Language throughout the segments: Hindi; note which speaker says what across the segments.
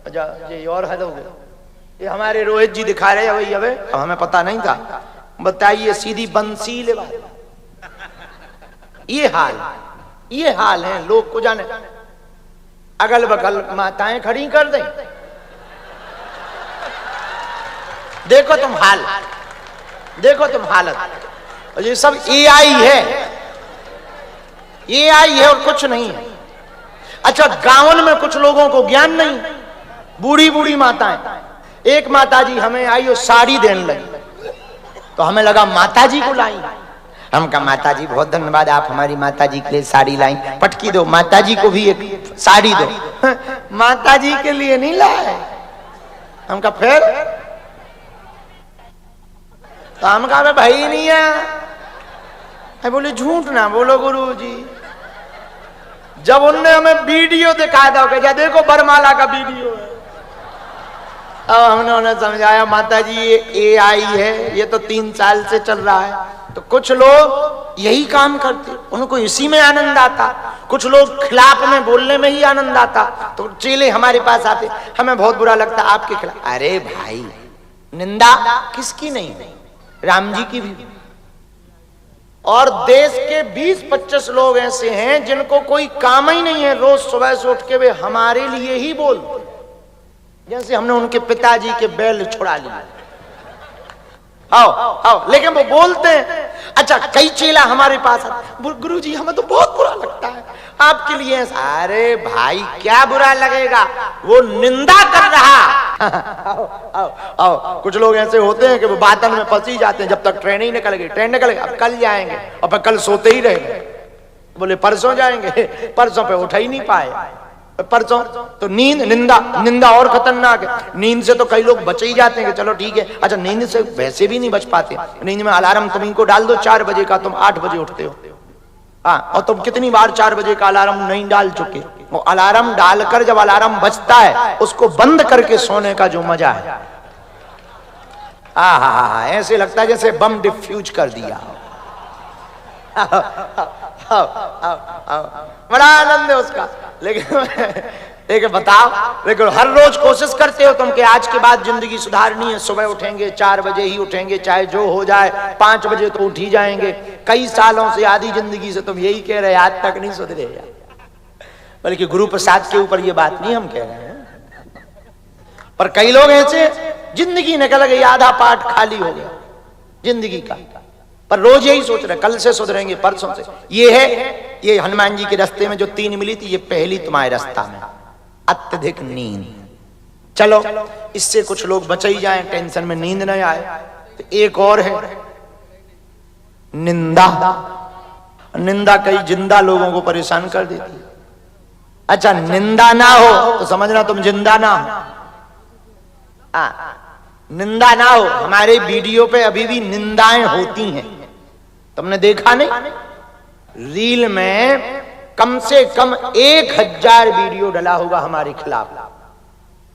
Speaker 1: अच्छा ये और हद हो गया। ये हमारे रोहित जी दिखा रहे हैं भाई, अबे हमें पता नहीं था। बताइए सीधी बंसीले बात। ये हाल है लोग को जाने। अगल बगल माताएं खड़ी कर दें, देखो तुम हाल, देखो तुम हालत। और ये सब एआई है और कुछ नहीं है। अच्छा गांव में कुछ लोगों को ज्ञान नहीं, बूढ़ी बूढ़ी माताएं। एक माता जी हमें आई और साड़ी देने लगी, तो हमें लगा माता जी को लाई। हम कहा माता जी बहुत धन्यवाद, आप हमारी माता जी के लिए साड़ी लाई, पटकी दो, माता जी को भी एक साड़ी दो। माता जी के लिए नहीं लाए। हम कहा फिर? तो हम कहा भाई नहीं है। बोले झूठ ना बोलो गुरु जी। जब उनने हमें वीडियो दिखाया था, क्या देखो बरमाला का वीडियो है। अब हमने उन्हें समझाया माता जी ये एआई है, ये तो 3 साल से चल रहा है। तो कुछ लोग यही काम करते, उनको इसी में आनंद आता। कुछ लोग खिलाफ में बोलने में ही आनंद आता। तो चेले हमारे पास आते, हमें बहुत बुरा लगता आपके खिलाफ। अरे भाई निंदा किसकी नहीं, राम जी की भी। और देश के 20-25 लोग ऐसे हैं जिनको कोई काम ही नहीं है, रोज सुबह से उठ के वे हमारे लिए ही बोलते, जैसे हमने उनके पिताजी के बैल छुड़ा लिए। आओ लेकिन वो बोलते हैं। अच्छा कई चेला हमारे पास आते, गुरु जी हमें तो बहुत बुरा लगता है आपके लिए। अरे भाई क्या बुरा लगेगा, वो निंदा कर रहा। आओ कुछ लोग ऐसे होते हैं कि वो बातन में फंसी जाते हैं। जब तक ट्रेन ही निकल गई, ट्रेन निकल गई, अब कल जाएंगे, और फिर कल सोते ही रहेंगे। बोले परसों जाएंगे, परसों पे उठ ही नहीं पाए। परसों तो निंदा और खतरनाक है। नींद से तो कई लोग बच ही जाते हैं कि चलो ठीक है। अच्छा नींद से वैसे भी नहीं बच पाते। नींद में अलार्म तुम इनको डाल दो 4 बजे का, तुम 8 बजे उठते हो। और तुम कितनी बार 4 बजे का अलार्म नहीं डाल चुके। वो अलार्म डालकर जब अलार्म बजता है उसको बंद करके सोने का जो मजा है, ऐसे लगता है जैसे बम डिफ्यूज कर दिया। बड़ा आनंद है उसका। लेकिन बताओ, लेकिन हर रोज कोशिश करते हो तुम कि आज के बाद जिंदगी सुधारनी है, सुबह उठेंगे 4 बजे ही उठेंगे, चाहे जो हो जाए, 5 बजे तो उठ ही जाएंगे। कई सालों से, आधी जिंदगी से तुम यही कह रहे, आज तक नहीं सुधरे। बल्कि गुरु प्रसाद के ऊपर ये बात नहीं हम कह रहे हैं, पर कई लोग ऐसे जिंदगी निकल गई, आधा पाठ खाली हो गया जिंदगी का, पर रोज यही सोच रहे कल से सुधरेंगे, परसों से। ये हनुमान जी के रास्ते में जो 3 मिली थी, ये पहली तुम्हारे रास्ता में अत्यधिक नींद। चलो इससे कुछ लोग बच ही जाएं, टेंशन में नींद न आए। तो एक और है निंदा। निंदा कई जिंदा लोगों को परेशान कर देती है। अच्छा निंदा ना हो तो समझना तुम जिंदा ना हो। निंदा ना हो। हमारे वीडियो पे अभी भी निंदाएं होती हैं, तुमने देखा नहीं? रील में कम से कम 1000 वीडियो डला होगा हमारे खिलाफ।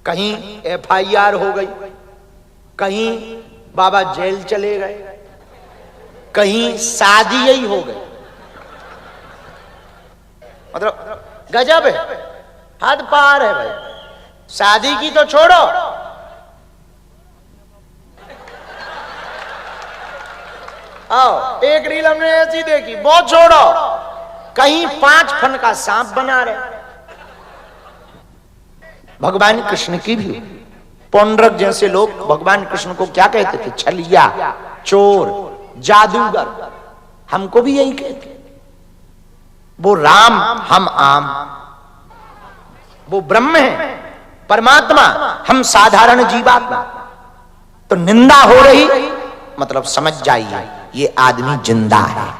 Speaker 1: कहीं FIR हो गई, कहीं बाबा जेल चले गए, कहीं शादी ही हो गई। मतलब गजब है, हद पार है भाई। शादी की तो छोड़ो, एक रील हमने ऐसी देखी, बहुत छोड़ो, कहीं 5 फन का सांप बना रहे। भगवान कृष्ण की भी पौंड्रक जैसे लोग भगवान कृष्ण को क्या कहते थे? छलिया, चोर, जादूगर। हमको भी यही कहते। वो राम, हम आम। वो ब्रह्म है, परमात्मा, हम साधारण जीवात्मा। तो निंदा हो रही मतलब समझ जाइए ये आदमी जिंदा है।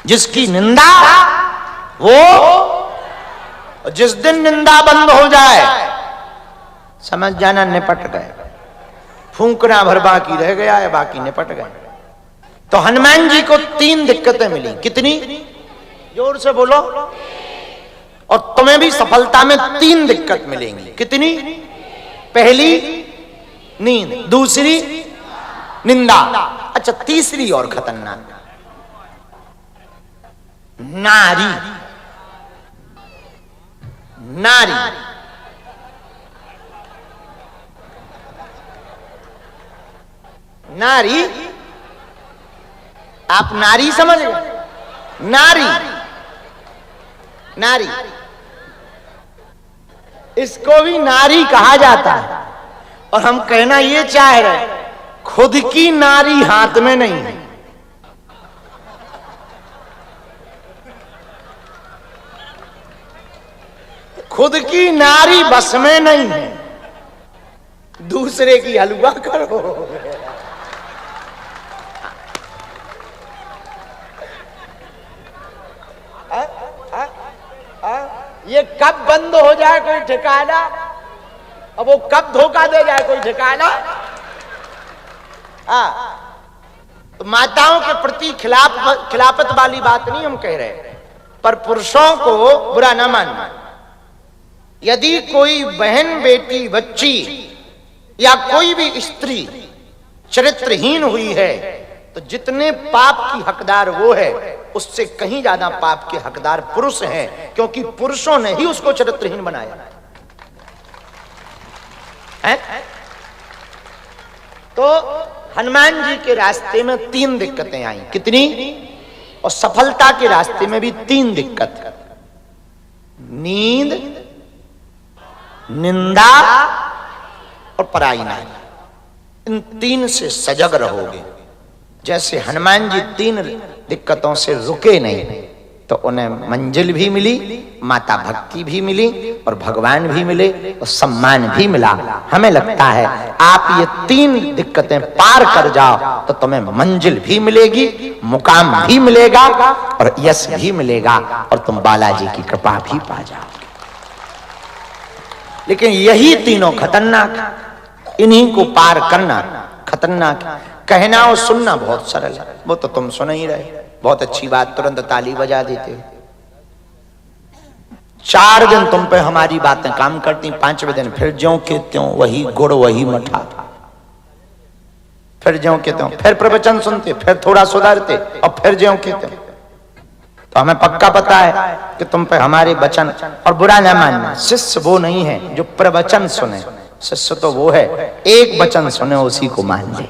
Speaker 1: जिसकी निंदा, वो जिस दिन निंदा बंद हो जाए समझ जाना निपट गए। फूंकना भर बाकी रह गया है, बाकी निपट गए। तो हनुमान जी को 3 दिक्कतें मिली। कितनी? जोर से बोलो। और तुम्हें भी सफलता में 3 दिक्कत मिलेंगी। कितनी? पहली नींद, दूसरी निंदा, अच्छा तीसरी और खतरनाक नारी। नारी। नारी, आप नारी समझ गए? नारी, नारी, इसको भी नारी कहा जाता है। और हम कहना ये चाह रहे, खुद की नारी हाथ में नहीं है। खुद की नारी बस में नहीं है, दूसरे की हलवा करो। ये कब बंद हो जाए कोई ठिकाना, अब वो कब धोखा दे जाए कोई ठिकाना। तो माताओं के प्रति खिलाफत वाली बात नहीं हम कह रहे, पर पुरुषों को बुरा ना मानना। यदि कोई बहन, बेटी, बच्ची या कोई भी स्त्री चरित्रहीन हुई है तो जितने पाप की हकदार वो है, उससे कहीं ज्यादा पाप के हकदार पुरुष हैं, क्योंकि पुरुषों ने ही उसको चरित्रहीन बनाया है। तो हनुमान जी के रास्ते में 3 दिक्कतें आई। कितनी? और सफलता के रास्ते में भी 3 दिक्कत, नींद, निंदा और पराई नारी। इन 3 से सजग रहोगे। जैसे हनुमान जी 3 दिक्कतों से रुके नहीं, तो उन्हें मंजिल भी मिली, माता भक्ति भी मिली, और भगवान भी मिले, और सम्मान भी मिला। हमें लगता है आप ये 3 दिक्कतें पार कर जाओ तो तुम्हें मंजिल भी मिलेगी, मुकाम भी मिलेगा, और यश भी मिलेगा, और तुम बालाजी की कृपा भी पा जाओगे। लेकिन यही तीनों खतरनाक, इन्हीं को पार करना खतरनाक। कहना और सुनना बहुत सरल है, वो तो तुम सुन ही रहे। बहुत अच्छी बात, तुरंत ताली बजा देते हो। 4 दिन तुम पे हमारी बातें काम करती, 5वें दिन फिर ज्यों के त्यों वही गुड़ वही मठा, फिर ज्यों के त्यों, फिर प्रवचन सुनते, फिर थोड़ा सुधारते, और फिर ज्यों के त्यों। तो हमें पक्का पता है कि तुम पे हमारे वचन, और बुरा न मानना, शिष्य वो नहीं है जो प्रवचन सुने, शिष्य तो वो है एक वचन सुने उसी को मान ले।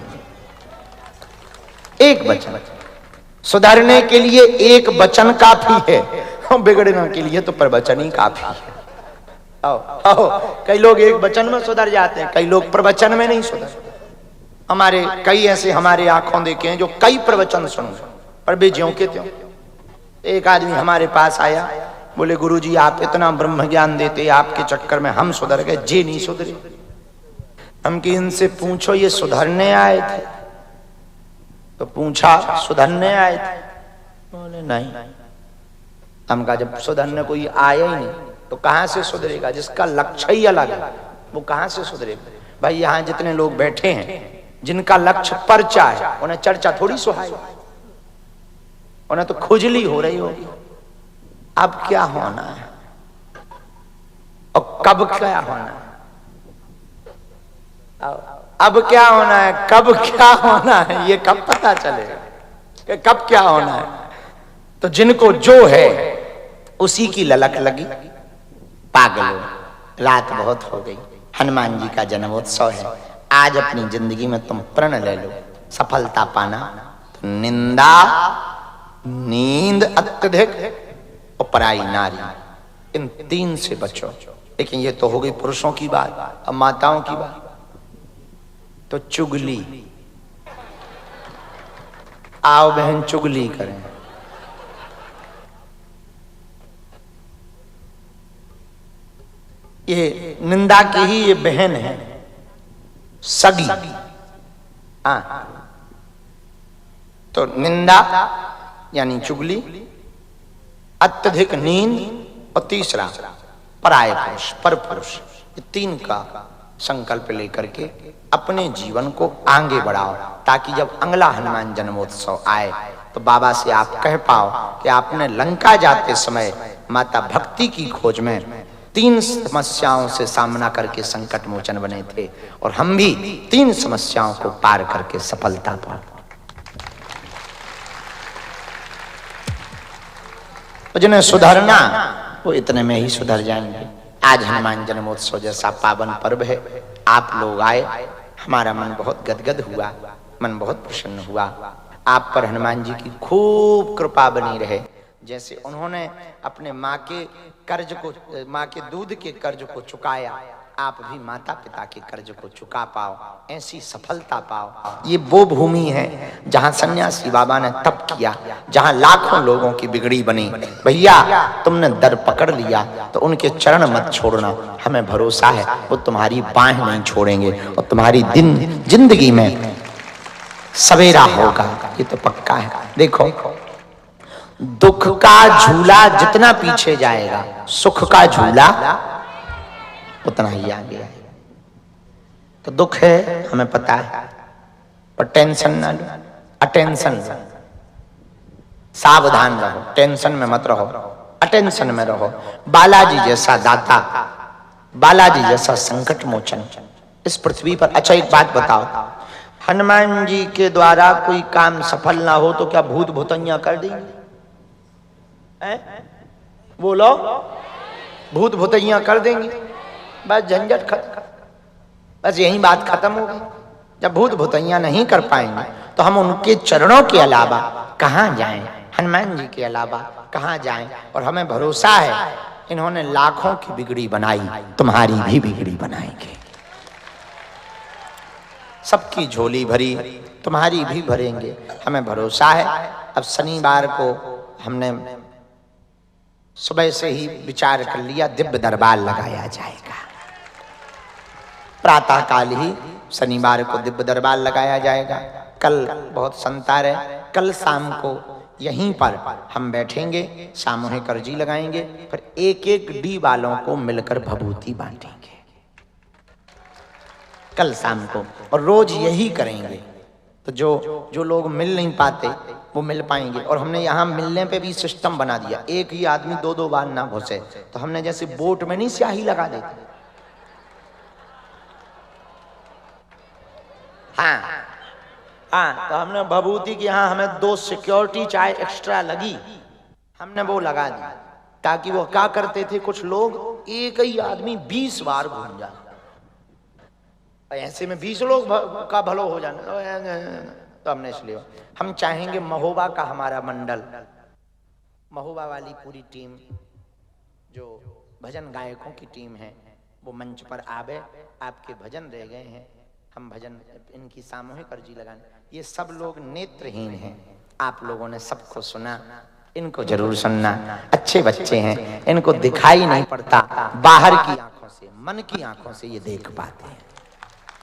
Speaker 1: एक वचन सुधारने के लिए एक वचन काफी है, और बिगड़ने के लिए तो प्रवचन ही काफी है। आओ आओ, कई लोग एक वचन में सुधर जाते हैं, कई लोग प्रवचन में नहीं सुधर। हमारे कई ऐसे हमारे आंखों देखे हैं जो कई प्रवचन सुन पर वे ज्यों के त्यों। एक आदमी हमारे पास आया, बोले गुरुजी आप इतना ब्रह्म ज्ञान देते, आपके चक्कर में हम सुधर गए, जे नहीं सुधरे। हम कि इनसे पूछो ये सुधरने आए थे? तो पूछा सुधरने आए थे? बोले नहीं। हम कहा जब सुधरने कोई आया ही नहीं तो कहां से सुधरेगा? जिसका लक्ष्य ही अलग है वो कहां से सुधरेगा? भाई यहाँ जितने लोग बैठे हैं जिनका लक्ष्य पर्चा है, उन्हें चर्चा थोड़ी सुहाई, उन्हें तो खुजली हो रही होगी। अब क्या होना है और कब क्या होना है, अब क्या होना है, कब क्या होना है, ये कब पता चलेगा कि कब क्या होना है? तो जिनको जो है उसी की ललक लगी, पागल हो। रात बहुत हो गई, हनुमान जी का जन्मोत्सव है, आज अपनी जिंदगी में तुम प्रण ले लो। सफलता पाना तो निंदा, नींद अत्यधिक और पराई नारी, इन 3 से बचो। लेकिन ये तो हो गई पुरुषों की बात। अब माताओं की बात, तो चुगली। आओ बहन चुगली करें। ये निंदा की ही ये बहन है, सगी। हाँ, तो निंदा यानी चुगली, अत्यधिक नींद, और तीसरा पराय पुरुष, पर पुरुष। ये 3 का संकल्प लेकर के अपने जीवन को आगे बढ़ाओ, ताकि जब अगला हनुमान जन्मोत्सव आए तो बाबा से आप कह पाओ कि आपने लंका जाते समय माता भक्ति की खोज में 3 समस्याओं से सामना करके संकट मोचन बने थे, और हम भी 3 समस्याओं को पार करके सफलता पाए। जिन्हें सुधरना वो इतने में ही सुधर जाएंगे। आज हनुमान जन्मोत्सव जैसा पावन पर्व है, आप लोग आए, हमारा मन बहुत गदगद हुआ, मन बहुत प्रसन्न हुआ। आप पर हनुमान जी की खूब कृपा बनी रहे। जैसे उन्होंने अपने माँ के कर्ज को, माँ के दूध के कर्ज को चुकाया, आप भी माता पिता के कर्ज को चुका पाओ, ऐसी सफलता पाओ। ये वो भूमि है जहां सन्यासी बाबा ने तप किया, जहां लाखों लोगों की बिगड़ी बनी। भैया तुमने दर पकड़ लिया तो उनके चरण मत छोड़ना, हमें भरोसा है वो तुम्हारी बाहें नहीं छोड़ेंगे और तुम्हारी दिन जिंदगी में सवेरा होगा, ये तो पक्का है। देखो, दुख का झूला जितना पीछे जाएगा, सुख का झूला उतना ही आगे आएगा। तो दुख है हमें पता है, पर टेंशन ना लो, अटेंशन लो, सावधान रहो, टेंशन में मत रहो, अटेंशन में रहो। बालाजी जैसा दाता, बालाजी जैसा संकट मोचन इस पृथ्वी पर। अच्छा एक बात बताओ, हनुमान जी के द्वारा कोई काम सफल ना हो तो क्या भूत भूतैया कर देंगे? बोलो, भूत भूतैया कर देंगी? बस झंझट खत्म, बस यही बात खत्म हो गई। जब भूत भूतैया नहीं कर पाएंगे तो हम उनके चरणों के अलावा कहां जाएं? हनुमान जी के अलावा कहां जाएं? और हमें भरोसा है इन्होंने लाखों की बिगड़ी बनाई, तुम्हारी भी बिगड़ी बनाएंगे। सबकी झोली भरी, तुम्हारी भी भरेंगे, हमें भरोसा है। अब शनिवार को हमने सुबह से ही विचार कर लिया, दिव्य दरबार लगाया जाएगा। प्रातः काल ही शनिवार को दिव्य दरबार लगाया जाएगा। कल बहुत संतार है, कल शाम को यहीं पर हम बैठेंगे, सामूहिक अर्जी लगाएंगे, फिर एक एक डी वालों को मिलकर भभूति बांटेंगे कल शाम को, और रोज यही करेंगे। तो जो लोग मिल नहीं पाते वो मिल पाएंगे। और हमने यहाँ मिलने पे भी सिस्टम बना दिया, एक ही आदमी दो दो बार ना घुसे। तो हमने जैसे बोट में नहीं स्याही लगा देते, हाँ, तो हमने भभूति की, हाँ हमें 2 सिक्योरिटी चाहे एक्स्ट्रा लगी, हमने वो लगा दी, ताकि वो क्या करते थे कुछ लोग, एक ही आदमी 20 बार घूम जाए, ऐसे में 20 लोग का भलो हो जाना। तो हमने इसलिए हम चाहेंगे महोबा का हमारा मंडल, महोबा वाली पूरी टीम जो भजन गायकों की टीम है वो मंच पर आवे। आपके भजन रह गए हैं, हम भजन इनकी सामूहिक अर्जी लगाने। ये सब लोग नेत्रहीन हैं, आप लोगों ने सबको सुना, इनको जरूर सुनना। अच्छे बच्चे हैं, इनको दिखाई नहीं पड़ता, बाहर की आंखों से, मन की आंखों से ये देख पाते हैं।